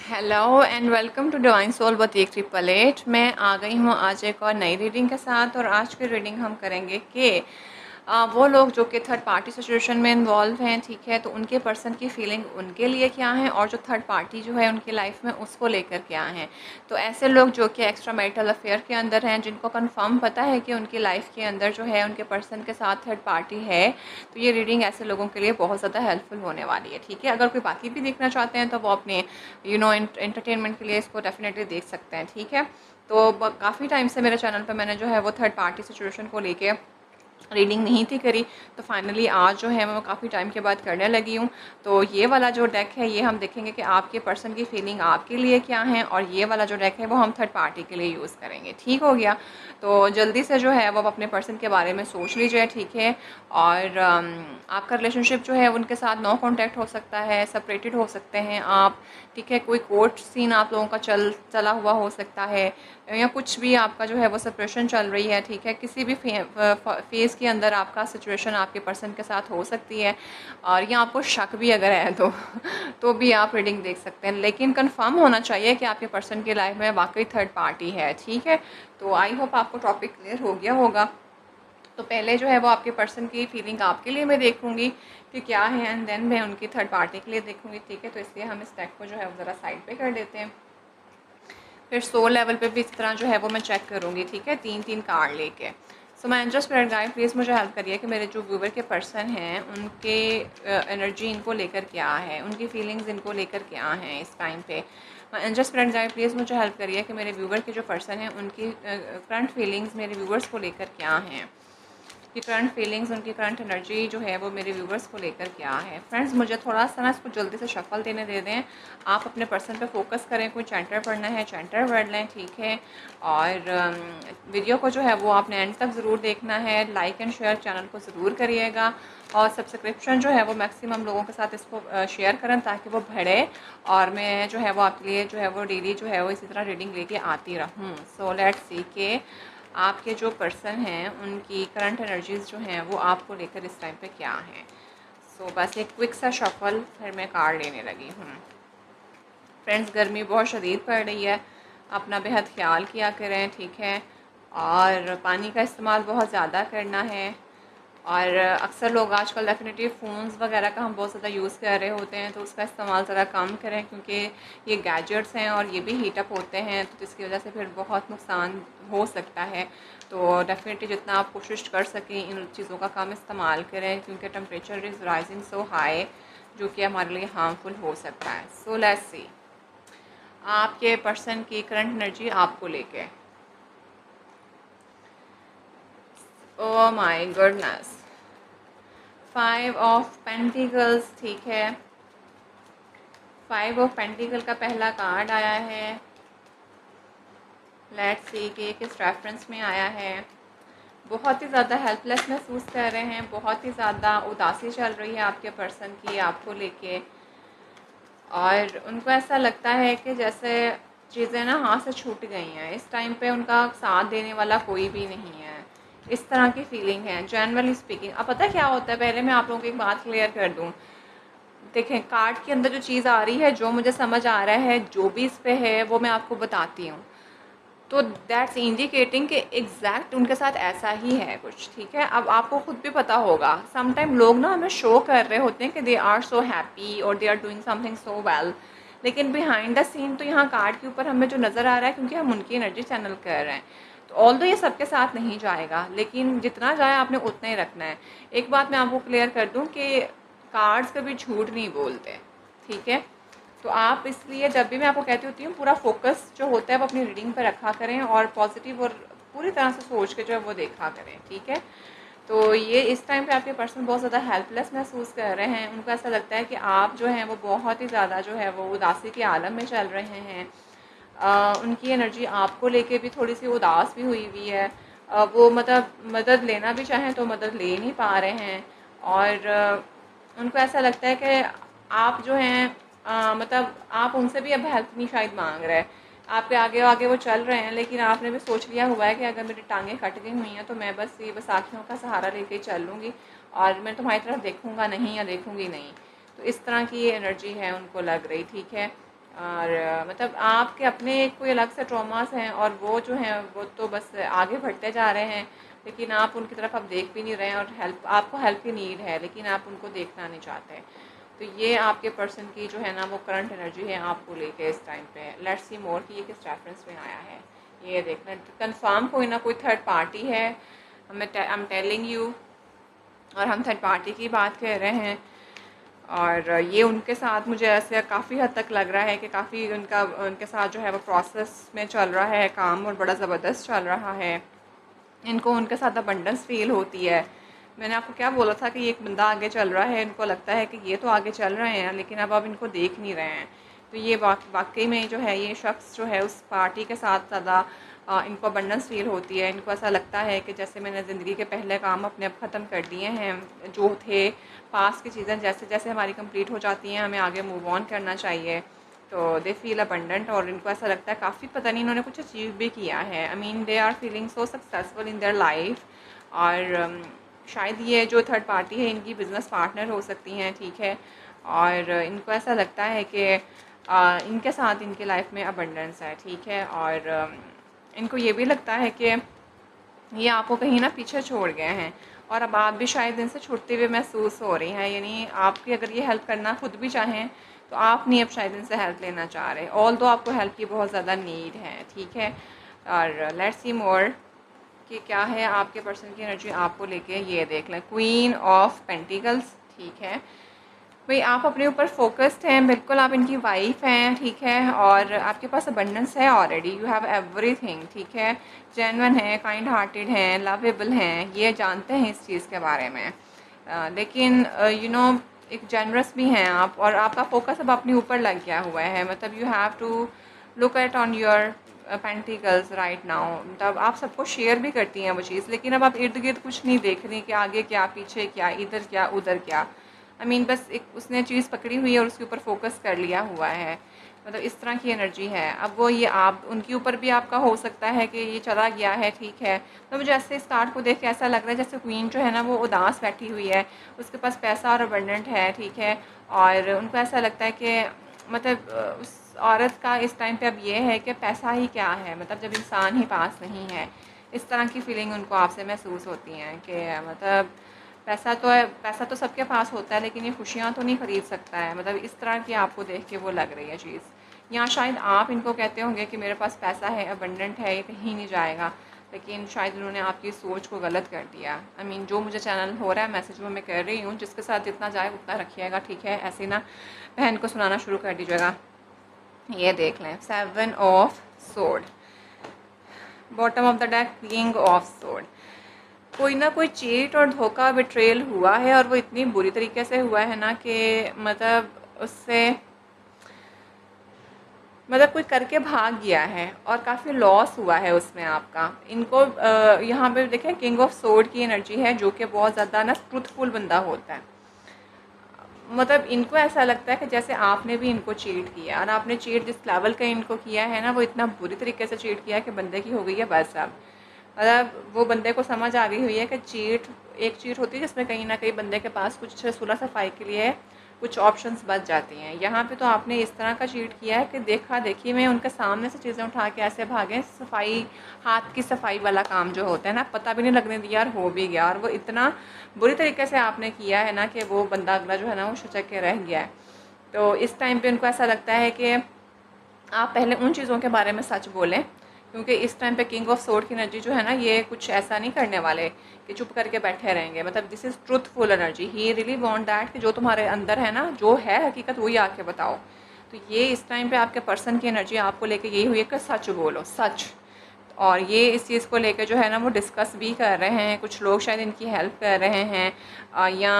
Hello and welcome to divine soul बतीक 888। मैं आ गई हूँ आज एक और नई रीडिंग के साथ। और आज की रीडिंग हम करेंगे कि वो लोग जो कि थर्ड पार्टी सिचुएशन में इन्वॉल्व हैं, ठीक है, तो उनके पर्सन की फीलिंग उनके लिए क्या है और जो थर्ड पार्टी जो है उनकी लाइफ में उसको लेकर क्या है। तो ऐसे लोग जो कि एक्स्ट्रा मैरिटल अफेयर के अंदर हैं, जिनको कंफर्म पता है कि उनकी लाइफ के अंदर जो है उनके पर्सन के साथ थर्ड पार्टी है, तो ये रीडिंग ऐसे लोगों के लिए बहुत ज़्यादा हेल्पफुल होने वाली है, ठीक है। अगर कोई बाकी भी देखना चाहते हैं तो वो अपने एंटरटेनमेंट के लिए इसको डेफिनेटली देख सकते हैं, ठीक है। तो काफ़ी टाइम से मेरे चैनल पे मैंने जो है वो थर्ड पार्टी सिचुएशन को लेके रीडिंग नहीं थी करी, तो फाइनली आज जो है मैं काफ़ी टाइम के बाद करने लगी हूँ। तो ये वाला जो डेक है ये हम देखेंगे कि आपके पर्सन की फीलिंग आपके लिए क्या है, और ये वाला जो डेक है वो हम थर्ड पार्टी के लिए यूज़ करेंगे, ठीक हो गया। तो जल्दी से जो है वो अपने पर्सन के बारे में सोच लीजिए, ठीक है। और आपका रिलेशनशिप जो है उनके साथ नो कॉन्टैक्ट हो सकता है, सेपरेटेड हो सकते हैं आप, ठीक है। कोई कोर्ट सीन आप लोगों का चला हुआ हो सकता है, या कुछ भी आपका जो है वो सेपरेशन चल रही है, ठीक है। किसी भी फेज़ के अंदर आपका सिचुएशन आपके पर्सन के साथ हो सकती है, और या आपको शक भी अगर है तो तो भी आप रीडिंग देख सकते हैं, लेकिन कंफर्म होना चाहिए कि आपके पर्सन की लाइफ में वाकई थर्ड पार्टी है, ठीक है। तो आई होप आपको टॉपिक क्लियर हो गया होगा। तो पहले जो है वो आपके पर्सन की फीलिंग आपके लिए मैं देखूंगी कि क्या है, एंड देन मैं उनकी थर्ड पार्टी के लिए देखूंगी, ठीक है। तो इसलिए हम इस डेक को जो है ज़रा साइड पे कर देते हैं। फिर सोल लेवल पे भी इस तरह जो है वो मैं चेक करूँगी, ठीक है, 3-3 कार्ड लेके। सो मैं एंजल स्पिरिट गाइड प्लीज़ मुझे हेल्प करिए कि मेरे जो व्यूवर के पर्सन हैं उनके एनर्जी इनको लेकर क्या है, उनकी फीलिंग्स इनको लेकर क्या हैं इस टाइम पे। एंजल स्पिरिट गाइड प्लीज़ मुझे हेल्प करिए कि मेरे व्यूवर के जो पर्सन हैं उनकी करंट फीलिंग्स मेरे व्यूवर्स को लेकर क्या हैं, कि करंट फीलिंग्स उनकी करंट एनर्जी जो है वो मेरे व्यूवर्स को लेकर क्या है। फ्रेंड्स मुझे थोड़ा सा ना इसको जल्दी से शफल देने दे दें। आप अपने पर्सन पे फोकस करें, कोई चैंटर पढ़ना है चैंटर पढ़ लें, ठीक है। और वीडियो को जो है वो आपने एंड तक ज़रूर देखना है, लाइक एंड शेयर चैनल को ज़रूर करिएगा, और सब्सक्रिप्शन जो है वो मैक्सिमम लोगों के साथ इसको शेयर करें ताकि वो बढ़े, और मैं जो है वो आपके लिए जो है वो डेली जो है वो इसी तरह रीडिंग लेके आती रहूँ। सो लेट्स सी के आपके जो पर्सन हैं उनकी करंट एनर्जीज़ जो हैं वो आपको लेकर इस टाइम पे क्या हैं। सो बस एक क्विक सा शफल, फिर मैं कार्ड लेने लगी हूँ। फ्रेंड्स गर्मी बहुत शदीद पड़ रही है, अपना बेहद ख्याल किया करें, ठीक है। और पानी का इस्तेमाल बहुत ज़्यादा करना है। और अक्सर लोग आजकल डेफिनेटली फ़ोन्स वगैरह का हम बहुत ज़्यादा यूज़ कर रहे होते हैं, तो उसका इस्तेमाल ज़रा कम करें, क्योंकि ये गैजेट्स हैं और ये भी हीटअप होते हैं, तो इसकी वजह से फिर बहुत नुकसान हो सकता है। तो डेफिनेटली जितना आप कोशिश कर सकें इन चीज़ों का कम इस्तेमाल करें, क्योंकि temperature is rising so high, जो कि हमारे लिए हार्मफुल हो सकता है। सो लेट्स सी आपके पर्सन की करंट एनर्जी आपको लेके। Oh my goodness, 5 of pentacles, ठीक है। 5 ऑफ पेंटिकल का पहला कार्ड आया है। लेट्स सी कि किस रेफरेंस में आया है। बहुत ही ज़्यादा हेल्पलेस महसूस कर रहे हैं, बहुत ही ज़्यादा उदासी चल रही है आपके पर्सन की आपको लेके, और उनको ऐसा लगता है कि जैसे चीज़ें ना हाथ से छूट गई हैं। इस टाइम पे उनका साथ देने वाला कोई भी नहीं है, इस तरह की फीलिंग है जनरली स्पीकिंग। अब पता क्या होता है, पहले मैं आप लोगों को एक बात क्लियर कर दूँ। देखें कार्ड के अंदर जो चीज़ आ रही है, जो मुझे समझ आ रहा है, जो भी इस पे है वो मैं आपको बताती हूँ। तो दैट्स इंडिकेटिंग कि एग्जैक्ट उनके साथ ऐसा ही है कुछ, ठीक है। अब आपको खुद भी पता होगा, समटाइम लोग ना हमें शो कर रहे होते हैं कि दे आर सो हैप्पी और they are doing something so well, लेकिन बिहाइंड द सीन तो यहाँ कार्ड के ऊपर हमें जो नज़र आ रहा है, क्योंकि हम उनकी एनर्जी चैनल कर रहे हैं, तो ऑल दो ये सबके साथ नहीं जाएगा, लेकिन जितना जाए आपने उतना ही रखना है। एक बात मैं आपको क्लियर कर दूँ कि कार्ड्स कभी झूठ नहीं बोलते, ठीक है। तो आप इसलिए जब भी मैं आपको कहती होती हूँ पूरा फोकस जो होता है वो अपनी रीडिंग पर रखा करें, और पॉजिटिव और पूरी तरह से सोच के जो है वो देखा करें, ठीक है। तो ये इस टाइम पे आपके पर्सन बहुत ज़्यादा हेल्पलेस महसूस कर रहे हैं। उनको ऐसा लगता है कि आप जो हैं वो बहुत ही ज़्यादा जो है वो उदासी के आलम में चल रहे हैं। उनकी एनर्जी आपको लेके भी थोड़ी सी उदास भी हुई हुई है। वो मतलब मदद लेना भी चाहें तो मदद ले नहीं पा रहे हैं, और उनको ऐसा लगता है कि आप जो हैं मतलब आप उनसे भी अब हेल्प नहीं शायद मांग रहे हैं। आपके आगे आगे वो चल रहे हैं, लेकिन आपने भी सोच लिया हुआ है कि अगर मेरी टांगें कट गई हुई हैं तो मैं बस ये बसाखियों का सहारा लेके चल लूँगी, और मैं तुम्हारी तरफ देखूँगा नहीं या देखूँगी नहीं। तो इस तरह की ये एनर्जी है उनको लग रही, ठीक है। और मतलब आपके अपने कोई अलग से ट्रॉमास हैं और वो जो हैं वो तो बस आगे बढ़ते जा रहे हैं, लेकिन आप उनकी तरफ अब देख भी नहीं रहे हैं, और हेल्प आपको हेल्प की नीड है लेकिन आप उनको देखना नहीं चाहते। तो ये आपके पर्सन की जो है ना वो करंट एनर्जी है आपको लेके इस टाइम पे। लेट्स सी मोर कि ये किस रेफरेंस में आया है, ये देखना कंफर्म कोई ना कोई थर्ड पार्टी है। आई एम टेलिंग यू, और हम थर्ड पार्टी की बात कर रहे हैं। और ये उनके साथ मुझे ऐसे काफ़ी हद तक लग रहा है कि काफ़ी उनके साथ जो है वो प्रोसेस में चल रहा है काम, और बड़ा ज़बरदस्त चल रहा है। इनको उनके साथ अबंडेंस फील होती है। मैंने आपको क्या बोला था कि एक बंदा आगे चल रहा है, इनको लगता है कि ये तो आगे चल रहे हैं लेकिन अब इनको देख नहीं रहे हैं। तो ये वाकई में जो है ये शख्स जो है उस पार्टी के साथ ज़्यादा इनको अबंडेंस फील होती है। इनको ऐसा लगता है कि जैसे मैंने ज़िंदगी के पहले काम अपने अब ख़त्म कर दिए हैं, जो थे पास की चीज़ें जैसे जैसे हमारी कंप्लीट हो जाती हैं हमें आगे मूव ऑन करना चाहिए। तो दे फील अबंडेंट, और इनको ऐसा लगता है काफ़ी पता नहीं इन्होंने कुछ अचीव भी किया है। I mean they are feeling so successful in their life. और शायद ये जो थर्ड पार्टी है इनकी बिज़नेस पार्टनर हो सकती हैं, ठीक है। और इनको ऐसा लगता है कि इनके साथ इनकी लाइफ में अबंडेंस है, ठीक है। और इनको ये भी लगता है कि ये आपको कहीं ना पीछे छोड़ गए हैं, और अब आप भी शायद इनसे छूटते हुए महसूस हो रही हैं। यानी आपकी अगर ये हेल्प करना खुद भी चाहें तो आप नहीं अब शायद इनसे हेल्प लेना चाह रहे, ऑल दो आपको हेल्प की बहुत ज़्यादा नीड है, ठीक है। और लेट्स सी मोर कि क्या है आपके पर्सन की एनर्जी आपको लेके। ये देख लें क्वीन ऑफ पेंटिकल्स, ठीक है। भाई आप अपने ऊपर फोकस्ड हैं, बिल्कुल आप इनकी वाइफ हैं, ठीक है। और आपके पास अबंडेंस है ऑलरेडी, यू हैव एवरीथिंग, ठीक है। जेन्युइन है, काइंड हार्टेड हैं, लवेबल हैं, ये जानते हैं इस चीज़ के बारे में। लेकिन यू नो एक जेनरस भी हैं आप, और आपका फोकस अब अपने ऊपर लग गया हुआ है। मतलब you have to look at on your pentacles right now. मतलब आप सबको शेयर भी करती हैं वो चीज़, लेकिन अब आप इर्द गिर्द कुछ नहीं देख रही कि आगे क्या, पीछे क्या, इधर क्या, उधर क्या। आई मीन बस एक उसने चीज़ पकड़ी हुई है और उसके ऊपर फोकस कर लिया हुआ है। मतलब इस तरह की एनर्जी है। अब वो ये आप उनके ऊपर भी आपका हो सकता है कि ये चला गया है, ठीक है। तो मुझे ऐसे इस कार्ड को देख के ऐसा लग रहा है जैसे क्वीन जो है ना वो उदास बैठी हुई है, उसके पास पैसा और अबंडेंट है, ठीक है। और उनको ऐसा लगता है कि मतलब उस औरत का इस टाइम पे अब ये है कि पैसा ही क्या है, मतलब जब इंसान ही पास नहीं है। इस तरह की फीलिंग उनको आपसे महसूस होती हैं कि मतलब पैसा तो है, पैसा तो सबके पास होता है लेकिन ये खुशियाँ तो नहीं ख़रीद सकता है। मतलब इस तरह की आपको देख के वो लग रही है चीज़। यहाँ शायद आप इनको कहते होंगे कि मेरे पास पैसा है, अबंडेंट है, ये कहीं नहीं जाएगा, लेकिन शायद उन्होंने आपकी सोच को गलत कर दिया। आई मीन जो मुझे चैनल हो रहा है मैसेज वो मैं कर रही हूँ, जिसके साथ जितना जाए उतना रखिएगा, ठीक है। ऐसे ना बहन को सुनाना शुरू कर दीजिएगा। ये देख लें 7 of sword, bottom of the deck king of sword. कोई ना कोई चीट और धोखा बिट्रेल हुआ है, और वो इतनी बुरी तरीके से हुआ है ना कि मतलब उससे मतलब कोई करके भाग गया है और काफ़ी लॉस हुआ है उसमें आपका। इनको यहाँ पे देखें किंग ऑफ सोर्ड की एनर्जी है, जो कि बहुत ज़्यादा ना ट्रूथफुल बंदा होता है। मतलब इनको ऐसा लगता है कि जैसे आपने भी इनको चीट किया, और आपने चीट जिस लेवल का इनको किया है ना वो इतना बुरी तरीके से चीट किया कि बंदे की हो गई है बस अब। मतलब वो बंदे को समझ आ गई हुई है कि चीट एक चीट होती है जिसमें कहीं ना कहीं बंदे के पास कुछ सुलह सफाई के लिए कुछ ऑप्शंस बच जाती हैं। यहाँ पे तो आपने इस तरह का चीट किया है कि देखा देखी में उनके सामने से चीज़ें उठा के ऐसे भागे, सफाई हाथ की सफाई वाला काम जो होता है ना, पता भी नहीं लगने दिया और हो भी गया। और वो इतना बुरी तरीके से आपने किया है ना कि वो बंदा अगला जो है ना वो शुचक के रह गया है। तो इस टाइम पे उनको ऐसा लगता है कि आप पहले उन चीज़ों के बारे में सच बोलें, क्योंकि इस टाइम पे किंग ऑफ सोर्ड की एनर्जी जो है ना ये कुछ ऐसा नहीं करने वाले कि चुप करके बैठे रहेंगे। मतलब this is truthful energy, he really want that कि जो तुम्हारे अंदर है ना, जो है हकीकत वही आके बताओ। तो ये इस टाइम पे आपके पर्सन की एनर्जी आपको लेके यही हुई है कि सच बोलो, सच। और ये इस चीज़ को लेकर जो है ना वो डिस्कस भी कर रहे हैं। कुछ लोग शायद इनकी हेल्प कर रहे हैं, या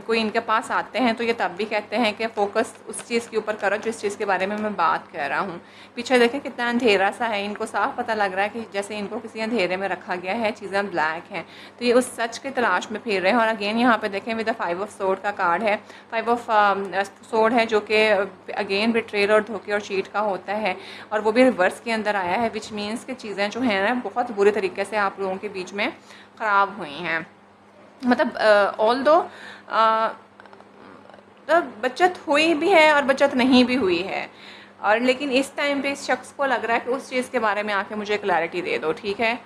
कोई इनके पास आते हैं तो ये तब भी कहते हैं कि फ़ोकस उस चीज़ के ऊपर करो जिस चीज़ के बारे में मैं बात कर रहा हूँ। पीछे देखें कितना अंधेरा सा है, इनको साफ पता लग रहा है कि जैसे इनको किसी अंधेरे में रखा गया है, चीज़ें ब्लैक हैं। तो ये उस सच की तलाश में फिर रहे हैं। और अगेन यहाँ पे देखें विद द 5 ऑफ सोर्ड का कार्ड है, 5 ऑफ सोर्ड है, जो कि अगेन बिट्रेल और धोखे और चीट का होता है, और वो भी रिवर्स के अंदर आया है, विच मीन्स कि चीज़ें जो हैं ना बहुत बुरे तरीके से आप लोगों के बीच में ख़राब हुई हैं। मतलब ऑल दो तो बचत हुई भी है और बचत नहीं भी हुई है। और लेकिन इस टाइम पे इस शख्स को लग रहा है कि उस चीज़ के बारे में आके मुझे क्लैरिटी दे दो, ठीक है।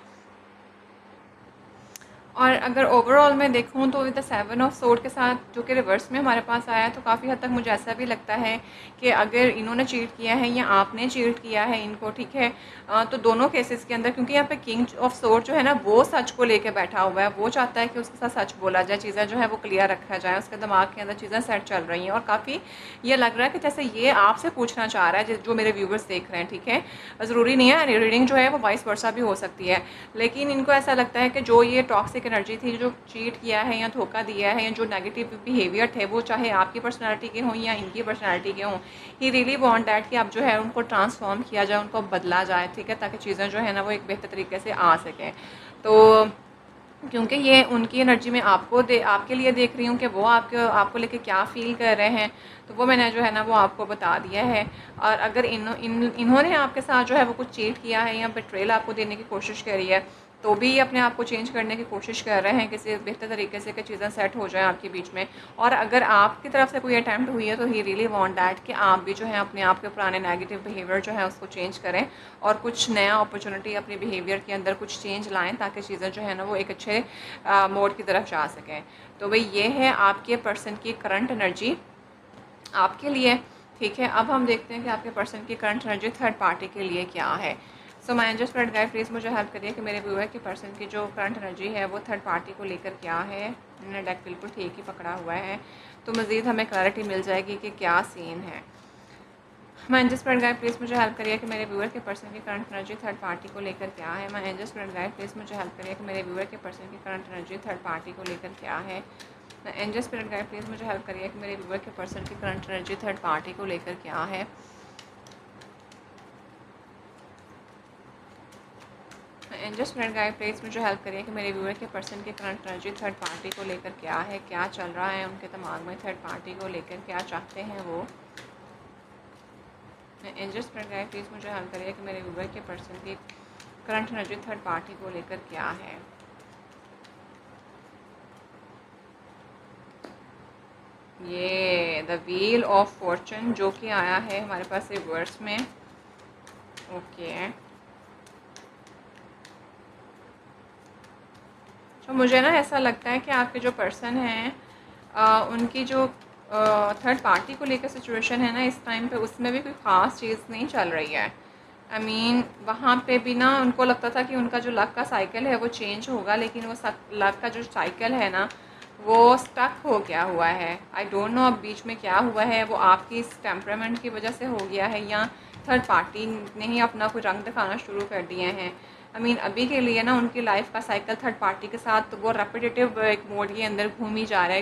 और अगर ओवरऑल मैं देखूँ तो विद द 7 ऑफ सोर्ड के साथ जो कि रिवर्स में हमारे पास आया है, तो काफ़ी हद तक मुझे ऐसा भी लगता है कि अगर इन्होंने चीट किया है या आपने चीट किया है इनको, ठीक है, तो दोनों केसेस के अंदर, क्योंकि यहाँ पे किंग ऑफ सोर्ड जो है ना वो सच को लेके बैठा हुआ है, वो चाहता है कि उसके साथ सच बोला जाए, चीज़ें जो है वो क्लियर रखा जाए, उसके दिमाग के अंदर चीज़ें सेट चल रही हैं और काफ़ी ये लग रहा है कि जैसे ये आपसे पूछना चाह रहा है, जो मेरे व्यूवर्स देख रहे हैं, ठीक है। ज़रूरी नहीं है रीडिंग जो है वो वाइस वर्सा भी हो सकती है, लेकिन इनको ऐसा लगता है कि जो ये टॉक्सिक एनर्जी थी, जो चीट किया है या धोखा दिया है या जो नेगेटिव बिहेवियर थे, वो चाहे आपकी पर्सनालिटी के हों या इनकी पर्सनालिटी के हों, ही रियली वांट दैट कि अब जो है उनको ट्रांसफॉर्म किया जाए, उनको बदला जाए, ठीक है, ताकि चीज़ें जो है ना वो एक बेहतर तरीके से आ सकें। तो क्योंकि ये उनकी एनर्जी में आपके लिए देख रही हूँ कि वो आपको लेके क्या फ़ील कर रहे हैं, तो वो मैंने जो है ना वो आपको बता दिया है। और अगर इन्होंने आपके साथ जो है वो कुछ चीट किया है या बिट्रेल आपको देने की कोशिश करी है, तो भी अपने आप को चेंज करने की कोशिश कर रहे हैं किसी बेहतर तरीके से कि चीज़ें सेट हो जाए आपके बीच में। और अगर आपकी तरफ से कोई अटैम्प्ट हुई है तो ही रियली वांट दैट कि आप भी जो है अपने आप के पुराने नेगेटिव बिहेवियर जो है उसको चेंज करें और कुछ नया अपॉर्चुनिटी अपने बिहेवियर के अंदर कुछ चेंज लाएं, ताकि चीज़ें जो है ना वो एक अच्छे मोड की तरफ जा सकें। तो भाई ये है आपके पर्सन की करंट एनर्जी आपके लिए, ठीक है। अब हम देखते हैं कि आपके पर्सन की करंट एनर्जी थर्ड पार्टी के लिए क्या है। So my angel spirit guide please मुझे हेल्प करिए कि मेरे व्यूअर के पर्सन की जो करंट एनर्जी है वो थर्ड पार्टी को लेकर क्या है। मैंने डेक बिल्कुल ठीक ही पकड़ा हुआ है, तो मज़ीद हमें क्लैरिटी मिल जाएगी कि क्या सीन है। My angel spirit guide please मुझे हेल्प करिए कि मेरे व्यूअर के पर्सन की करंट एनर्जी थर्ड पार्टी को लेकर क्या है। My angel spirit guide please मुझे हेल्प करिए कि मेरे व्यूअर के पर्सन की करंट एनर्जी थर्ड पार्टी को लेकर क्या है। एंजल स्पिरिट गाइड प्लीज़ मुझे हेल्प करिए कि मेरे व्यूअर के पर्सन की करंट एनर्जी थर्ड पार्टी को लेकर क्या है। एंजल स्पिरिट गाइड प्लीज़ मुझे हेल्प करिए कि मेरे व्यूअर के पर्सन की करंट एनर्जी थर्ड पार्टी को लेकर क्या है, क्या चल रहा है उनके दिमाग में, थर्ड पार्टी को लेकर क्या चाहते हैं वो। एंजल स्पिरिट गाइड प्लीज़ मुझे हेल्प करिए कि मेरे व्यूअर के पर्सन की करंट एनर्जी थर्ड पार्टी को लेकर क्या है। ये द व्हील ऑफ फॉर्चून जो कि आया है हमारे पास रिवर्स में, ओके। तो मुझे ना ऐसा लगता है कि आपके जो पर्सन हैं उनकी जो थर्ड पार्टी को लेकर सिचुएशन है ना इस टाइम पे, उसमें भी कोई ख़ास चीज़ नहीं चल रही है। आई मीन वहाँ पे भी ना उनको लगता था कि उनका जो लक का साइकिल है वो चेंज होगा, लेकिन वो लक का जो साइकिल है ना वो स्टक हो गया हुआ है। आई डोंट नो अब बीच में क्या हुआ है, वो आपकी इस टेम्परामेंट की वजह से हो गया है या थर्ड पार्टी ने ही अपना कोई रंग दिखाना शुरू कर दिए हैं। आई मीन अभी के लिए ना उनकी लाइफ का साइकिल थर्ड पार्टी के साथ वो रेपिटेटिव एक मोड के अंदर घूम ही जा रहा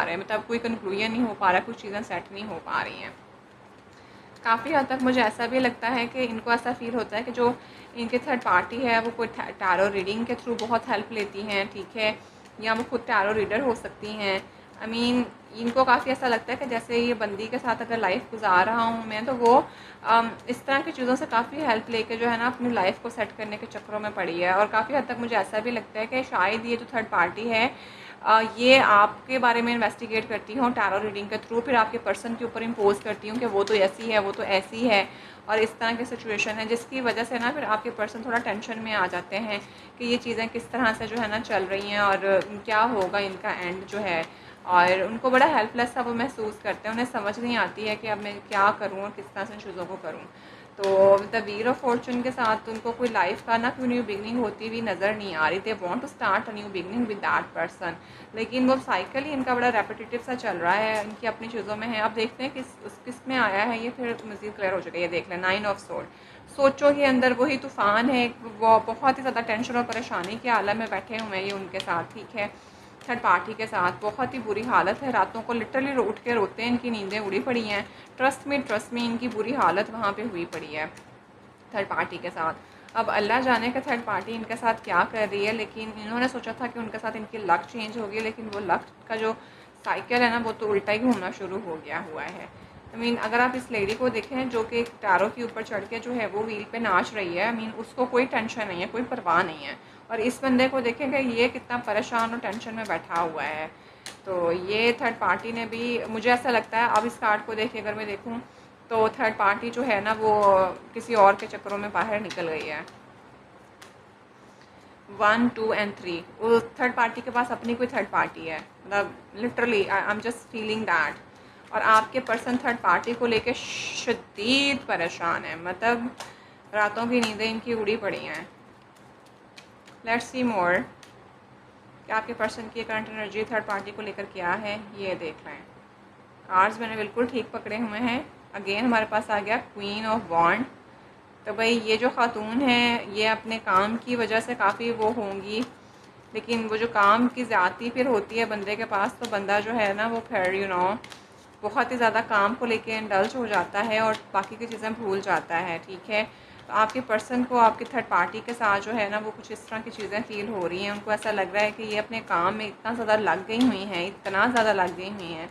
है, मतलब कोई कंक्लूजन नहीं हो पा रहा, कुछ चीज़ें सेट नहीं हो पा रही हैं। काफ़ी हद तक मुझे ऐसा भी लगता है कि इनको ऐसा फ़ील होता है कि जो इनके थर्ड पार्टी है वो कोई टैरो रीडिंग के थ्रू बहुत हेल्प लेती हैं, ठीक है, या वो खुद टैरो रीडर हो सकती हैं। आई मीन इनको काफ़ी ऐसा लगता है कि जैसे ये बंदी के साथ अगर लाइफ गुजार रहा हूँ मैं, तो वो इस तरह की चीज़ों से काफ़ी हेल्प लेके जो है ना अपनी लाइफ को सेट करने के चक्करों में पड़ी है। और काफ़ी हद तक मुझे ऐसा भी लगता है कि शायद ये जो थर्ड पार्टी है ये आपके बारे में इन्वेस्टिगेट करती हूँ टैरो रीडिंग के थ्रू, फिर आपके पर्सन के ऊपर इम्पोज करती हूँ कि वो तो ऐसी है, वो तो ऐसी है, और इस तरह की सिचुएशन है, जिसकी वजह से ना फिर आपके पर्सन थोड़ा टेंशन में आ जाते हैं कि ये चीज़ें किस तरह से जो है ना चल रही हैं और क्या होगा इनका एंड जो है। और उनको बड़ा हेल्पलेस सा वो महसूस करते हैं, उन्हें समझ नहीं आती है कि अब मैं क्या करूँ और किस तरह से चीज़ों को करूँ। तो द व्हील ऑफ फॉर्चून के साथ उनको कोई लाइफ का ना कोई न्यू बिगनिंग होती हुई नज़र नहीं आ रही। They want to start a new beginning with that person, लेकिन वो साइकिल ही इनका बड़ा रेपिटेटिव सा चल रहा है, इनकी अपनी चीज़ों में है। अब देखते हैं किस में आया है ये, फिर मज़ीद क्लियर हो जाएगा। ये देख लें 9 ऑफ सोर्ड, सोचो के अंदर वही तूफ़ान है, वो बहुत ही ज़्यादा टेंशन और परेशानी के आलम में बैठे हुए हैं ये उनके साथ, ठीक है। थर्ड पार्टी के साथ बहुत ही बुरी हालत है, रातों को लिटरली उठ के रोते हैं, इनकी नींदें उड़ी पड़ी हैं। ट्रस्ट में इनकी बुरी हालत वहाँ पे हुई पड़ी है थर्ड पार्टी के साथ। अब अल्लाह जाने का थर्ड पार्टी इनके साथ क्या कर रही है, लेकिन इन्होंने सोचा था कि उनके साथ इनकी लक चेंज होगी, लेकिन वो लक का जो साइकिल है ना वो तो उल्टा ही घूमना शुरू हो गया हुआ है। आई मीन अगर आप इस लेडी को देखें जो कि टैरो के ऊपर चढ़ के जो है वो व्हील पे नाच रही है, आई मीन उसको कोई टेंशन नहीं है, कोई परवाह नहीं है। और इस बंदे को देखें कि ये कितना परेशान और टेंशन में बैठा हुआ है। तो ये थर्ड पार्टी ने भी, मुझे ऐसा लगता है अब इस कार्ड को देख के अगर मैं देखूँ तो थर्ड पार्टी जो है ना वो किसी और के चक्करों में बाहर निकल गई है। 1, 2 एंड 3, वो थर्ड पार्टी के पास अपनी कोई थर्ड पार्टी है, मतलब literally I am just feeling that. और आपके पर्सन थर्ड पार्टी को लेके शदीद परेशान है, मतलब रातों की नींदें इनकी उड़ी पड़ी हैं। लेट्स सी मोर कि आपके पर्सन की करंट एनर्जी थर्ड पार्टी को लेकर क्या है, ये देख लें। कार्ड्स मैंने बिल्कुल ठीक पकड़े हुए हैं। अगेन हमारे पास आ गया क्वीन ऑफ वॉन्ड। तो भाई ये जो ख़ातून है ये अपने काम की वजह से काफ़ी वो होंगी, लेकिन वो जो काम की ज़्यादती फिर होती है बंदे के पास, तो बंदा जो है ना वो फिर बहुत ही ज़्यादा काम को लेके इंडल्ज हो जाता है और बाकी की चीज़ें भूल जाता है। ठीक है, तो आपके पर्सन को आपकी थर्ड पार्टी के साथ जो है ना वो कुछ इस तरह की चीज़ें फ़ील हो रही हैं। उनको ऐसा लग रहा है कि ये अपने काम में इतना ज़्यादा लग गई हुई हैं, इतना ज़्यादा लग गई हुई हैं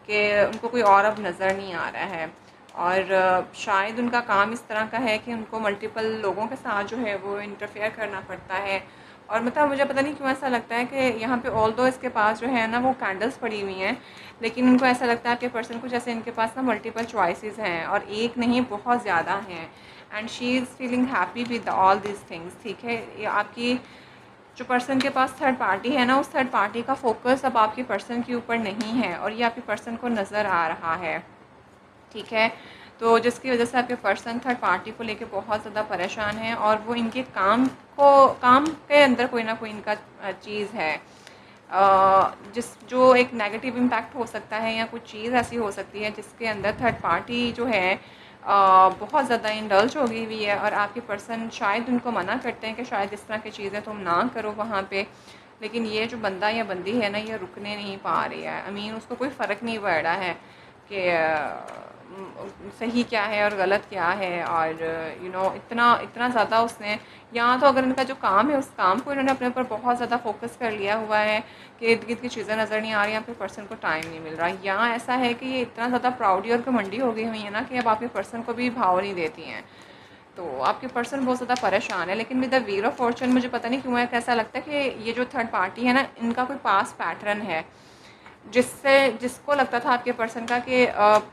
कि उनको कोई और अब नज़र नहीं आ रहा है। और शायद उनका काम इस तरह का है कि उनको मल्टीपल लोगों के साथ जो है वो इंटरफेयर करना पड़ता है। और मतलब मुझे पता नहीं क्यों ऐसा लगता है कि यहाँ पे ऑल दो इसके पास जो है ना वो कैंडल्स पड़ी हुई हैं, लेकिन उनको ऐसा लगता है कि पर्सन को जैसे इनके पास ना मल्टीपल चॉइसेस हैं और एक नहीं बहुत ज़्यादा हैं। And she is feeling happy with all this things. ठीक है, ये आपकी जो पर्सन के पास थर्ड पार्टी है ना, उस थर्ड पार्टी का फोकस अब आपके पर्सन के ऊपर नहीं है और ये आपके पर्सन को नज़र आ रहा है। ठीक है, तो जिसकी वजह से आपके पर्सन थर्ड पार्टी को लेके बहुत ज़्यादा परेशान है और वो इनके काम के अंदर कोई ना कोई इनका चीज़ है जो एक नेगेटिव इम्पैक्ट हो सकता है या कुछ चीज़ ऐसी हो सकती है जिसके अंदर थर्ड पार्टी जो है बहुत ज़्यादा इंडल्ज हो गई हुई है। और आपके पर्सन शायद उनको मना करते हैं कि शायद इस तरह की चीज़ें तुम ना करो वहाँ पे, लेकिन ये जो बंदा या बंदी है ना ये रुकने नहीं पा रही है। आई मीन उसको कोई फ़र्क नहीं पड़ रहा है कि सही क्या है और गलत क्या है। और इतना इतना ज़्यादा उसने यहाँ तो अगर इनका जो काम है उस काम को इन्होंने अपने ऊपर बहुत ज़्यादा फोकस कर लिया हुआ है कि इर्द गिर्द की चीज़ें नज़र नहीं आ रही हैं, आपके पर्सन को टाइम नहीं मिल रहा। यहाँ ऐसा है कि ये इतना ज़्यादा प्राउडी और घमंडी हो गई हुई है ना कि अब आपके पर्सन को भी भाव नहीं देती हैं। तो आपके पर्सन बहुत ज़्यादा परेशान है। लेकिन with the wheel of Fortune मुझे पता नहीं क्यों है, कैसा लगता है कि ये जो थर्ड पार्टी है ना इनका कोई पास पैटर्न है जिसको लगता था आपके पर्सन का कि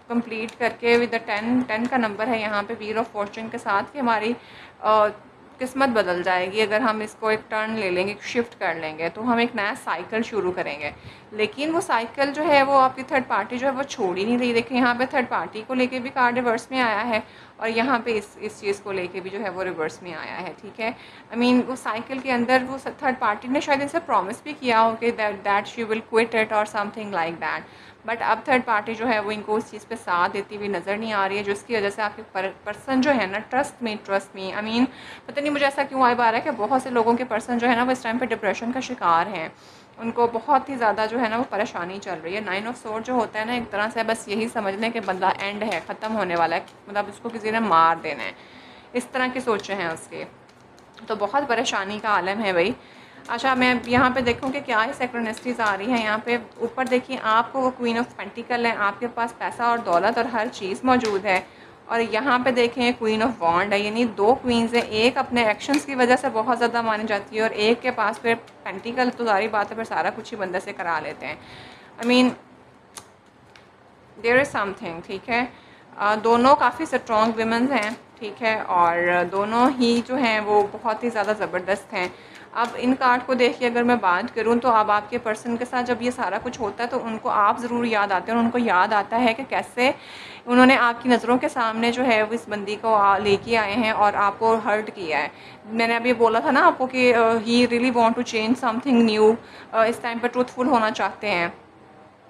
कंप्लीट करके विद द 10 का नंबर है यहाँ पे व्हील ऑफ फॉर्चून के साथ कि हमारी किस्मत बदल जाएगी अगर हम इसको एक टर्न ले लेंगे, शिफ्ट कर लेंगे, तो हम एक नया साइकिल शुरू करेंगे। लेकिन वो साइकिल जो है वो आपकी थर्ड पार्टी जो है वो छोड़ ही नहीं रही। देखिए यहाँ पे थर्ड पार्टी को लेके भी कार्ड रिवर्स में आया है और यहाँ पे इस चीज़ को लेके भी जो है वो रिवर्स में आया है। ठीक है, आई मीन वो साइकिल के अंदर वो थर्ड पार्टी ने शायद इनसे प्रॉमिस भी किया हो कि that she will quit it और समथिंग लाइक दैट, बट अब थर्ड पार्टी जो है वो इनको उस चीज़ पे साथ देती हुई नज़र नहीं आ रही है, जिसकी वजह से आपके पर्सन जो है ना ट्रस्ट मी आई मीन पता नहीं मुझे ऐसा क्यों वाइब आ रहा है कि बहुत से लोगों के पर्सन जो है ना वो इस टाइम पे डिप्रेशन का शिकार हैं। उनको बहुत ही ज़्यादा जो है ना वो परेशानी चल रही है। 9 ऑफ सोर्ड जो होता है ना एक तरह से बस यही समझ लें कि बंदा एंड है, ख़त्म होने वाला है, मतलब उसको किसी ने मार देना है, इस तरह की सोचें हैं उसके। तो बहुत परेशानी का आलम है भाई। अच्छा मैं यहाँ पे देखूँ कि क्या है सिंक्रोनिसिटीज़ आ रही है। यहाँ पे ऊपर देखिए आपको वो क्वीन ऑफ पेंटिकल है, आपके पास पैसा और दौलत और हर चीज़ मौजूद है। और यहाँ पे देखें क्वीन ऑफ वॉन्ड है, यानी दो क्वींस हैं, एक अपने एक्शंस की वजह से बहुत ज़्यादा मानी जाती है और एक के पास फिर पेंटिकल, तो सारी बात है फिर सारा कुछ ही बंदे से करा लेते हैं। I mean there is something. ठीक है, दोनों काफ़ी स्ट्रॉन्ग विमेंस हैं। ठीक है, और दोनों ही जो हैं वो बहुत ही ज़्यादा ज़बरदस्त हैं। अब इन कार्ड को देख के अगर मैं बात करूं तो अब आपके पर्सन के साथ जब ये सारा कुछ होता है तो उनको आप ज़रूर याद आते हैं और उनको याद आता है कि कैसे उन्होंने आपकी नज़रों के सामने जो है वो इस बंदी को लेके आए हैं और आपको हर्ट किया है। मैंने अभी बोला था ना आपको कि he really want to change something new, इस टाइम पर ट्रूथफुल होना चाहते हैं।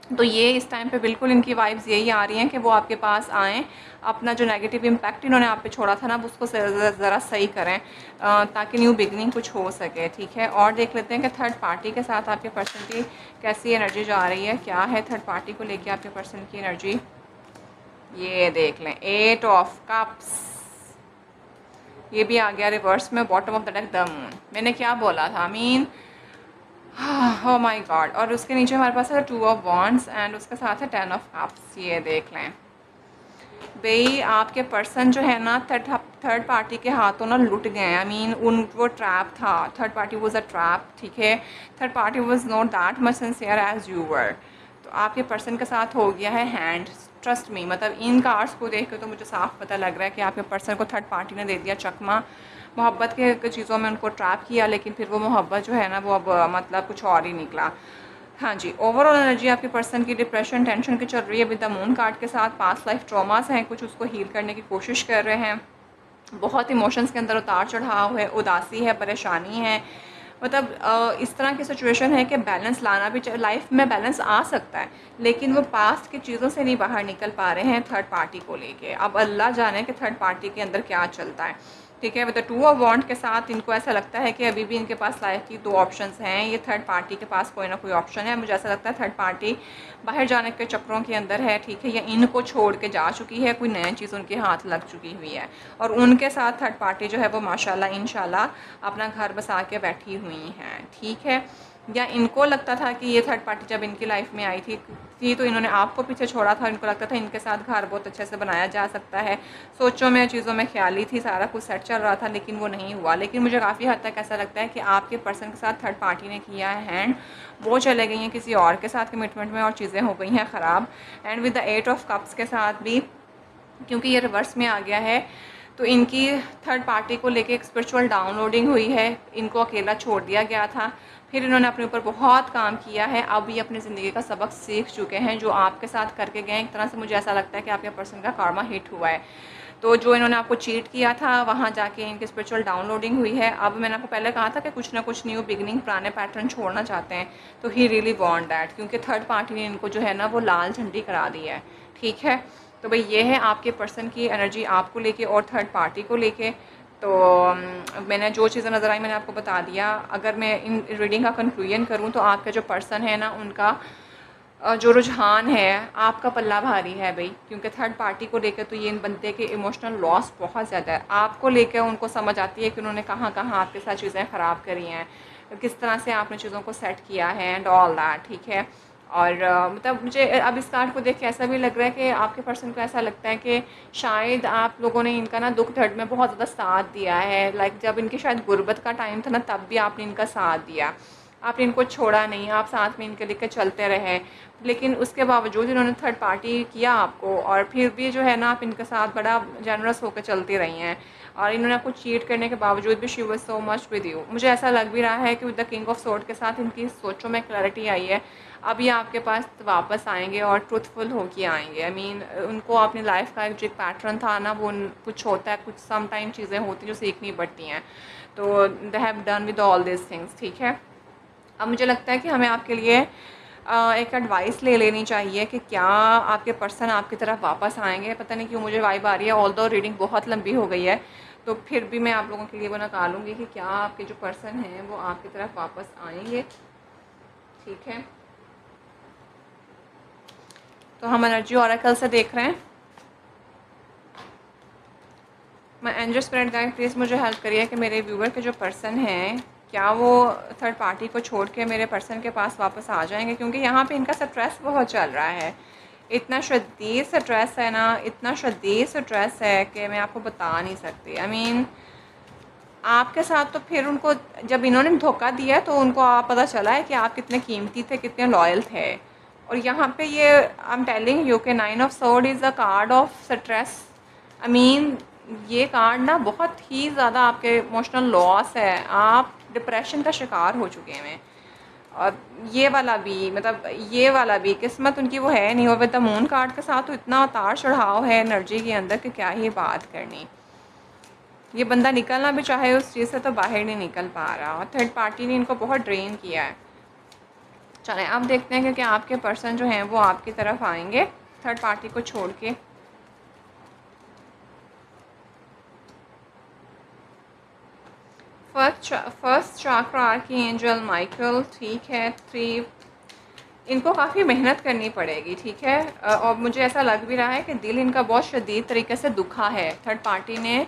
तो ये इस टाइम पे बिल्कुल इनकी वाइब्स यही आ रही हैं कि वो आपके पास आएँ, अपना जो नेगेटिव इम्पैक्ट इन्होंने आप पे छोड़ा था ना उसको ज़रा सही करें ताकि न्यू बिगनिंग कुछ हो सके। ठीक है, और देख लेते हैं कि थर्ड पार्टी के साथ आपके पर्सन की कैसी एनर्जी जा रही है, क्या है थर्ड पार्टी को लेके आपके पर्सन की एनर्जी। ये देख लें 8 ऑफ कप्स, ये भी आ गया रिवर्स में, bottom of the deck the moon. मैंने क्या बोला था, मीन ओह माय गॉड। और उसके नीचे हमारे पास है 2 ऑफ वॉन्ड्स एंड उसके साथ है 10 ऑफ कप्स। ये देख लें भाई आपके पर्सन जो है ना थर्ड पार्टी के हाथों ना लुट गए। आई मीन वो ट्रैप था, third party was a trap. ठीक है, third party was not that much sincere as you were. तो आपके पर्सन के साथ हो गया है हैंड ट्रस्ट मी, मतलब इन कार्ड्स को देख के तो मुझे साफ पता लग रहा है कि आपके पर्सन को थर्ड पार्टी ने दे दिया चकमा, मोहब्बत के चीज़ों में उनको ट्रैप किया, लेकिन फिर वो मोहब्बत जो है ना वो अब मतलब कुछ और ही निकला। हाँ जी, ओवरऑल एनर्जी आपके पर्सन की डिप्रेशन टेंशन की चल रही है विद द मून कार्ड के साथ। पास्ट लाइफ ट्रॉमास हैं कुछ, उसको हील करने की कोशिश कर रहे हैं। बहुत इमोशंस के अंदर उतार चढ़ाव है, उदासी है, परेशानी है। मतलब इस तरह की सिचुएशन है कि बैलेंस लाना भी, लाइफ में बैलेंस आ सकता है, लेकिन वो पास्ट की चीज़ों से नहीं बाहर निकल पा रहे हैं थर्ड पार्टी को लेके। अब अल्लाह जाने कि थर्ड पार्टी के अंदर क्या चलता है, ठीक है। विद द 2 ऑफ वॉन्ड के साथ इनको ऐसा लगता है कि अभी भी इनके पास लाइफ की 2 ऑप्शंस हैं। ये थर्ड पार्टी के पास कोई ना कोई ऑप्शन है। मुझे ऐसा लगता है थर्ड पार्टी बाहर जाने के चक्रों के अंदर है, ठीक है, या इनको छोड़ के जा चुकी है, कोई नई चीज़ उनके हाथ लग चुकी हुई है, और उनके साथ थर्ड पार्टी जो है वो माशाल्लाह इंशाल्लाह अपना घर बसा के बैठी हुई हैं, ठीक है। या इनको लगता था कि ये थर्ड पार्टी जब इनकी लाइफ में आई थी तो इन्होंने आपको पीछे छोड़ा था, इनको लगता था इनके साथ घर बहुत अच्छे से बनाया जा सकता है, सोचों में चीज़ों में ख्याली थी, सारा कुछ सेट चल रहा था, लेकिन वो नहीं हुआ। लेकिन मुझे काफ़ी हद तक ऐसा लगता है कि आपके पर्सन के साथ थर्ड पार्टी ने किया है हैंड, वो चले गई हैं किसी और के साथ कमिटमेंट में और चीज़ें हो गई हैं ख़राब। And with the 8 of cups के साथ भी, क्योंकि ये रिवर्स में आ गया है, तो इनकी थर्ड पार्टी को लेके एक स्पिरिचुअल डाउनलोडिंग हुई है। इनको अकेला छोड़ दिया गया था, फिर इन्होंने अपने ऊपर बहुत काम किया है, अब ये अपनी ज़िंदगी का सबक सीख चुके हैं जो आपके साथ करके गए। एक तरह से मुझे ऐसा लगता है कि आपके पर्सन का कार्मा हिट हुआ है। तो जो इन्होंने आपको चीट किया था वहाँ जाके इनकी स्पिरिचुअल डाउनलोडिंग हुई है। अब मैंने आपको पहले कहा था कि कुछ ना कुछ न्यू बिगनिंग, पुराने पैटर्न छोड़ना चाहते हैं, तो ही रियली वांट दैट, क्योंकि थर्ड पार्टी ने इनको जो है ना वो लाल झंडी करा दी है, ठीक है। तो भाई ये है आपके पर्सन की एनर्जी आपको लेके और थर्ड पार्टी को लेके। तो मैंने जो चीज़ें नज़र आई मैंने आपको बता दिया। अगर मैं इन रीडिंग का कंक्लूजन करूँ तो आपका जो पर्सन है ना उनका जो रुझान है, आपका पल्ला भारी है भाई, क्योंकि थर्ड पार्टी को लेकर तो ये इन बंदे के इमोशनल लॉस बहुत ज़्यादा है। आपको लेकर उनको समझ आती है कि उन्होंने कहाँ कहाँ आपके साथ चीज़ें ख़राब करी हैं, किस तरह से आपने चीज़ों को सेट किया है एंड ऑल दैट, ठीक है। और मतलब मुझे अब इस कार्ड को देख के ऐसा भी लग रहा है कि आपके पर्सन को ऐसा लगता है कि शायद आप लोगों ने इनका ना दुख दर्द में बहुत ज़्यादा साथ दिया है। लाइक जब इनकी शायद गुर्बत का टाइम था ना, तब भी आपने इनका साथ दिया, आपने इनको छोड़ा नहीं, आप साथ में इनके लेकर चलते रहे। लेकिन उसके बावजूद इन्होंने थर्ड पार्टी किया आपको, और फिर भी जो है ना आप इनके साथ बड़ा जेनरस होकर चलती रही हैं, और इन्होंने आपको चीट करने के बावजूद भी she was so much with you. मुझे ऐसा लग भी रहा है कि with the king of sword के साथ इनकी सोचों में क्लैरिटी आई है। अब ये आपके पास वापस आएंगे और ट्रुथफुल होके आएंगे। आई मीन उनको अपनी लाइफ का जो एक पैटर्न था ना, वो कुछ होता है, कुछ सम टाइम चीज़ें होती हैं जो सीखनी पड़ती हैं, तो they have done with all this things, ठीक है। अब मुझे लगता है कि हमें आपके लिए एक एडवाइस ले लेनी चाहिए कि क्या आपके पर्सन आपकी तरफ वापस आएंगे। पता नहीं क्यों मुझे वाइब आ रही है, ऑल दो रीडिंग बहुत लंबी हो गई है, तो फिर भी मैं आप लोगों के लिए वो निकालूंगी कि क्या आपके जो पर्सन हैं वो आपकी तरफ वापस आएंगे, ठीक है। तो हम एनर्जी ऑरेकल से देख रहे हैं। मैं एंजल स्पिरिट गाइड प्लीज़ मुझे हेल्प करिए कि मेरे व्यूवर के जो पर्सन हैं क्या वो थर्ड पार्टी को छोड़ के मेरे पर्सन के पास वापस आ जाएंगे, क्योंकि यहाँ पे इनका स्ट्रेस बहुत चल रहा है। इतना शदीद स्ट्रेस है ना, इतना शदीद स्ट्रेस है कि मैं आपको बता नहीं सकती। आई मीन आपके साथ तो फिर उनको जब इन्होंने धोखा दिया तो उनको आप पता चला है कि आप कितने कीमती थे, कितने लॉयल थे। और यहाँ पे ये आई एम टेलिंग यू के 9 of sword is a card of stress. I mean ये कार्ड ना बहुत ही ज़्यादा आपके इमोशनल लॉस है, आप डिप्रेशन का शिकार हो चुके हैं। और ये वाला भी, मतलब ये वाला भी किस्मत उनकी वो है नहीं। और विद द मून कार्ड के साथ तो इतना उतार चढ़ाव है एनर्जी के अंदर कि क्या ही बात करनी। ये बंदा निकलना भी चाहे उस चीज़ से तो बाहर नहीं निकल पा रहा, और थर्ड पार्टी ने इनको बहुत ड्रेन किया है। चलें अब देखते हैं कि आपके पर्सन जो हैं वो आपकी तरफ आएंगे थर्ड पार्टी को छोड़ के। First chakra Archie angel Michael, ठीक है। 3 इनको काफ़ी मेहनत करनी पड़ेगी, ठीक है। और मुझे ऐसा लग भी रहा है कि दिल इनका बहुत शदीद तरीके से दुखा है। थर्ड पार्टी ने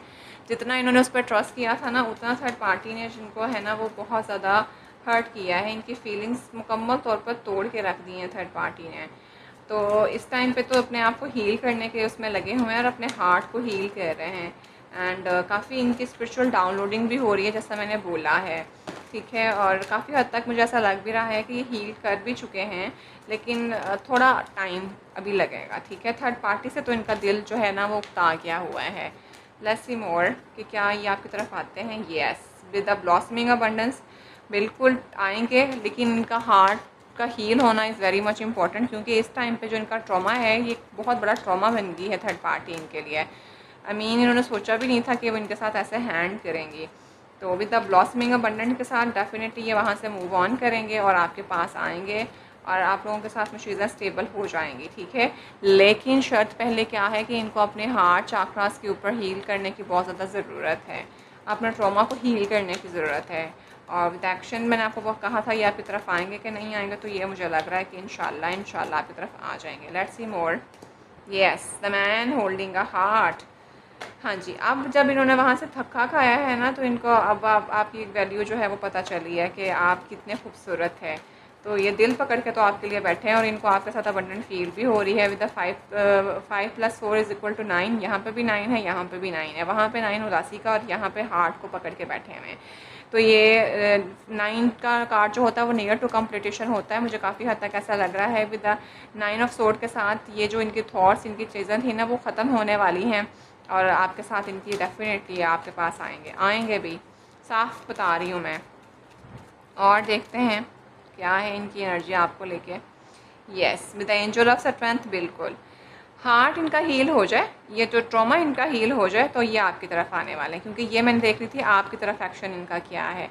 जितना इन्होंने उस पर ट्रस्ट किया था ना, उतना थर्ड पार्टी ने जिनको है ना वो बहुत ज़्यादा हर्ट किया है। इनकी फीलिंग्स मुकम्मल तौर पर तोड़ के रख दी हैं थर्ड पार्टी ने। तो इस टाइम पे तो अपने आप को हील करने के उसमें लगे हुए हैं और अपने हार्ट को हील कर रहे हैं। एंड काफ़ी इनकी स्पिरिचुअल डाउनलोडिंग भी हो रही है जैसा मैंने बोला है। ठीक है, और काफ़ी हद तक मुझे ऐसा लग भी रहा है कि ये हील कर भी चुके हैं, लेकिन थोड़ा टाइम अभी लगेगा, ठीक है। थर्ड पार्टी से तो इनका दिल जो है ना वो उकता गया हुआ है। लेट्स सी मोर कि क्या ये आपकी तरफ आते हैं। Yes, with the blossoming abundance बिल्कुल आएंगे, लेकिन इनका हार्ट का हील होना इज़ वेरी मच इम्पॉर्टेंट, क्योंकि इस टाइम पे जो इनका ट्रॉमा है ये बहुत बड़ा ट्रॉमा बन गई है थर्ड पार्टी इनके लिए। आई मीन इन्होंने सोचा भी नहीं था कि वो इनके साथ ऐसे हैंड करेंगी। तो विद द ब्लॉसमिंग अबंडेंट के साथ डेफिनेटली ये वहाँ से मूव ऑन करेंगे और आपके पास आएंगे और आप लोगों के साथ में चीज़ें स्टेबल हो जाएंगी, ठीक है। लेकिन शर्त पहले क्या है कि इनको अपने हार्ट चाक्रास के ऊपर हील करने की बहुत ज़्यादा ज़रूरत है, अपना ट्रॉमा को हील करने की ज़रूरत है। और विद एक्शन मैंने आपको बहुत कहा था ये आपकी तरफ आएंगे कि नहीं आएंगे, तो ये मुझे लग रहा है कि इंशाल्लाह आपकी तरफ आ जाएंगे। Let's see more. Yes, the man holding a heart. हाँ जी, अब जब इन्होंने वहाँ से थक्का खाया है ना, तो इनको अब आपकी वैल्यू जो है वो पता चली है कि आप कितने खूबसूरत है। तो ये दिल पकड़ के तो आपके लिए बैठे हैं और इनको आपके साथ अबंडेंट फील भी हो रही है। With the 5+4=9। यहाँ पे भी 9 है, यहाँ पे भी 9 है, वहाँ पे 9 उदासी का और यहाँ पे हार्ट को पकड़ के बैठे हुए हैं। तो ये 9 का कार्ड जो होता है वो नियर टू कंप्लीटेशन होता है, मुझे काफ़ी हद तक ऐसा लग रहा है। विद द 9 ऑफ सोर्ड के साथ ये जो इनकी थॉट्स, इनकी चीज़ें थी ना वो ख़त्म होने वाली हैं और आपके साथ इनकी डेफिनेटली आपके पास आएंगे भी, साफ बता रही हूँ मैं। और देखते हैं क्या है इनकी एनर्जी आपको लेके। Yes, with the angel of strength, बिल्कुल हार्ट इनका हील हो जाए, ये जो ट्रॉमा इनका हील हो जाए, तो ये आपकी तरफ आने वाले हैं, क्योंकि ये मैंने देख रही थी आपकी तरफ एक्शन इनका क्या है।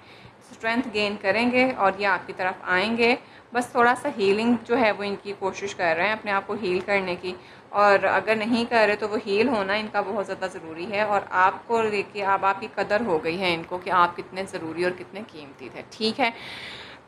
स्ट्रेंथ गेन करेंगे और ये आपकी तरफ आएंगे। बस थोड़ा सा हीलिंग जो है वो इनकी कोशिश कर रहे हैं अपने आप को हील करने की, और अगर नहीं कर रहे तो वो हील होना इनका बहुत ज़्यादा ज़रूरी है। और आपको लेके अब आपकी कदर हो गई है इनको कि आप कितने ज़रूरी और कितने कीमती थे, ठीक है।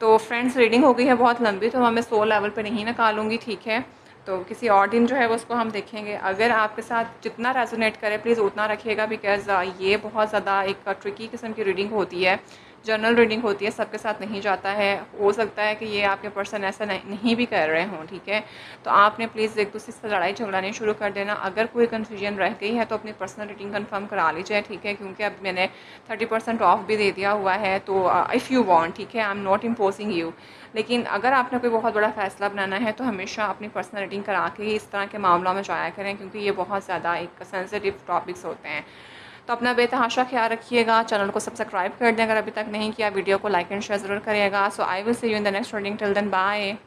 तो फ्रेंड्स, रीडिंग हो गई है बहुत लंबी, तो मैं 100 लेवल पे नहीं निकालूंगी, ठीक है। तो किसी और दिन जो है वो उसको हम देखेंगे। अगर आपके साथ जितना रेजोनेट करे प्लीज़ उतना रखिएगा, बिकॉज़ ये बहुत ज़्यादा एक ट्रिकी किस्म की रीडिंग होती है, जनरल रीडिंग होती है, सबके साथ नहीं जाता है। हो सकता है कि ये आपके पर्सन ऐसा नहीं भी कर रहे हों, ठीक है। तो आपने प्लीज़ एक दूसरे से लड़ाई झगड़ा नहीं शुरू कर देना। अगर कोई कन्फ्यूजन रह गई है तो अपनी पर्सनल रीडिंग कंफर्म करा लीजिए, ठीक है, क्योंकि अब मैंने 30% ऑफ भी दे दिया हुआ है। तो इफ़ यू वांट, ठीक है, I am not imposing you. लेकिन अगर आपने कोई बहुत बड़ा फ़ैसला बनाना है तो हमेशा अपनी पर्सनल रीडिंग करा के ही इस तरह के मामलों में जाया करें, क्योंकि ये बहुत ज़्यादा एक सेंसिटिव टॉपिक्स होते हैं। तो अपना बेतहाशा ख्याल रखिएगा, चैनल को सब्सक्राइब कर दें अगर अभी तक नहीं किया, वीडियो को लाइक एंड शेयर ज़रूर करिएगा। So I will see you in the next reading, till then bye.